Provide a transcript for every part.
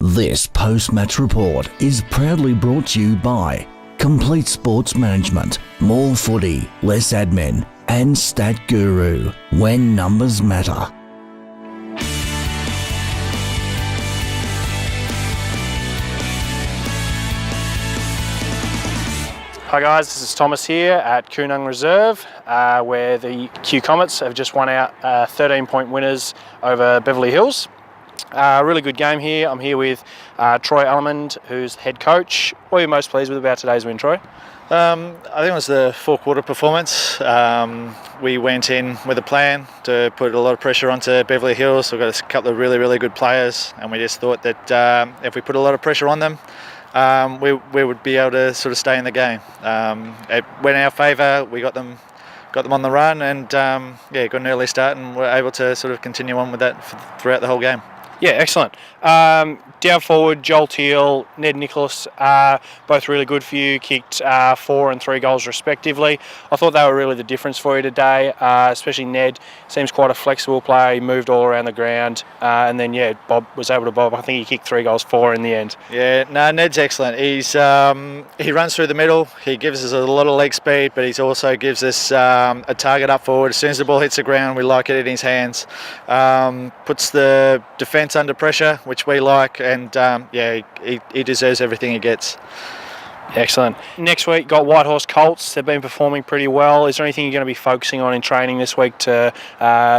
This post-match report is proudly brought to you by Complete Sports Management, more footy, less admin, and Stat Guru, when numbers matter. Hi guys, this is Thomas here at Coonung Reserve, where the Q Comets have just won out 13-point winners over Beverley Hills. Really good game here. I'm here with Troy Allemond, who's head coach. What are you most pleased with about today's win, Troy? I think it was the four-quarter performance. We went in with a plan to put a lot of pressure onto Beverley Hills. We've got a couple of really, really good players, and we just thought that if we put a lot of pressure on them, we would be able to sort of stay in the game. It went in our favour. We got them on the run, and got an early start, and we're able to sort of continue on with that throughout the whole game. Yeah, excellent. Down forward, Joel Teal, Ned Nicholas, both really good for you, kicked 4 and 3 goals respectively. I thought they were really the difference for you today, especially Ned. Seems quite a flexible player. He moved all around the ground, and then, Bob was able to bob. I think he kicked 3 goals, 4 in the end. Yeah, no, Ned's excellent. He's he runs through the middle. He gives us a lot of leg speed, but he also gives us a target up forward. As soon as the ball hits the ground, we like it in his hands. Puts the defence under pressure, which we like, and he deserves everything he gets. Excellent. Next week, got Whitehorse Colts. They've been performing pretty well. Is there anything you're going to be focusing on in training this week to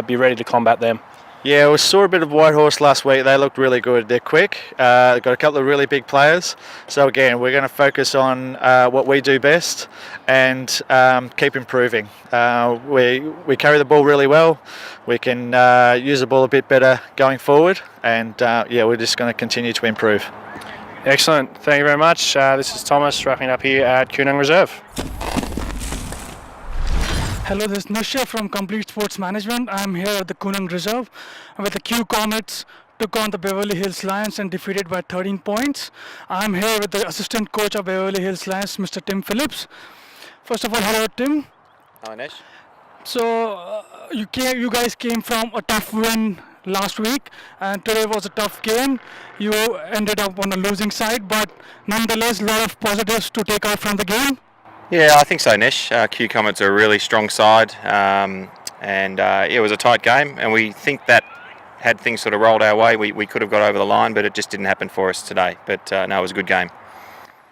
be ready to combat them? Yeah, we saw a bit of Whitehorse last week. They looked really good. They're quick. They've got a couple of really big players. So again, we're going to focus on what we do best and keep improving. We carry the ball really well. We can use the ball a bit better going forward, and we're just going to continue to improve. Excellent. Thank you very much. This is Thomas wrapping up here at Coonung Reserve. Hello, this is Nisha from Complete Sports Management. I'm here at the Coonung Reserve where the Q Comets took on the Beverley Hills Lions and defeated by 13 points. I'm here with the assistant coach of Beverley Hills Lions, Mr. Tim Phillips. First of all, hello Tim. Hi Nish. So you guys came from a tough win last week, and today was a tough game. You ended up on the losing side, but nonetheless, a lot of positives to take out from the game. Yeah, I think so, Nish. Q Comets are a really strong side, and it was a tight game, and we think that had things sort of rolled our way, we could have got over the line, but it just didn't happen for us today. But no, it was a good game.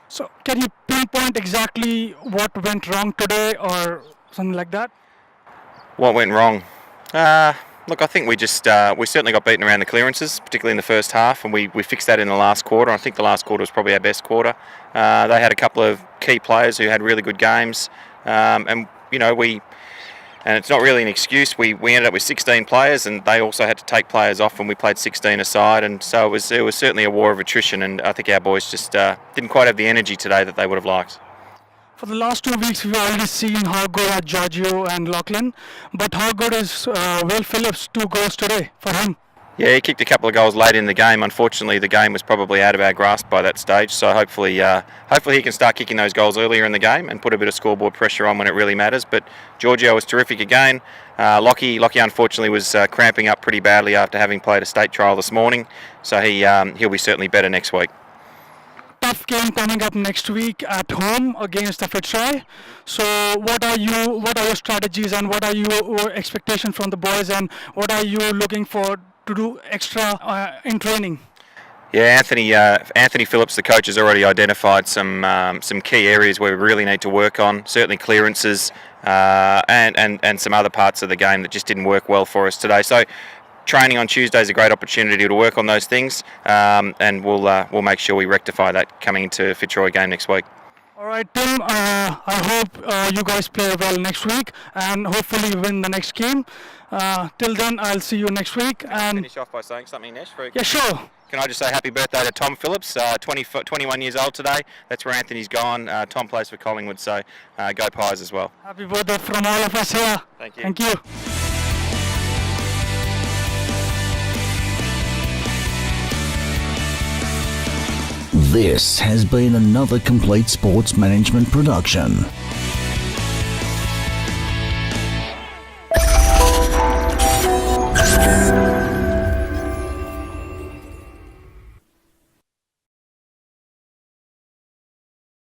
So can you pinpoint exactly what went wrong today or something like that? What went wrong? Look, I think we certainly got beaten around the clearances, particularly in the first half, and we fixed that in the last quarter. I think the last quarter was probably our best quarter. They had a couple of key players who had really good games, and it's not really an excuse. We ended up with 16 players, and they also had to take players off when we played 16 aside, and so it was certainly a war of attrition, and I think our boys just didn't quite have the energy today that they would have liked. For the last 2 weeks, we've already seen how good are Giorgio and Lachlan, but how good is Will Phillips? 2 goals today for him. Yeah, he kicked a couple of goals late in the game. Unfortunately, the game was probably out of our grasp by that stage, so hopefully he can start kicking those goals earlier in the game and put a bit of scoreboard pressure on when it really matters. But Giorgio was terrific again. Lockie unfortunately was cramping up pretty badly after having played a state trial this morning, so he'll be certainly better next week. Tough game coming up next week at home against the Fitzroy. So what are your strategies, and what are your expectations from the boys, and what are you looking for to do extra in training? Yeah, Anthony Phillips, the coach, has already identified some key areas where we really need to work on. Certainly clearances and some other parts of the game that just didn't work well for us today. So training on Tuesday is a great opportunity to work on those things, and we'll make sure we rectify that coming into Fitzroy game next week. All right, Tim. I hope you guys play well next week and hopefully win the next game. Till then, I'll see you next week. Can I finish off by saying something, Nesh? Yeah, sure. Can I just say happy birthday to Tom Phillips, 21 years old today. That's where Anthony's gone. Tom plays for Collingwood, so go Pies as well. Happy birthday from all of us here. Thank you. Thank you. This has been another Complete Sports Management production.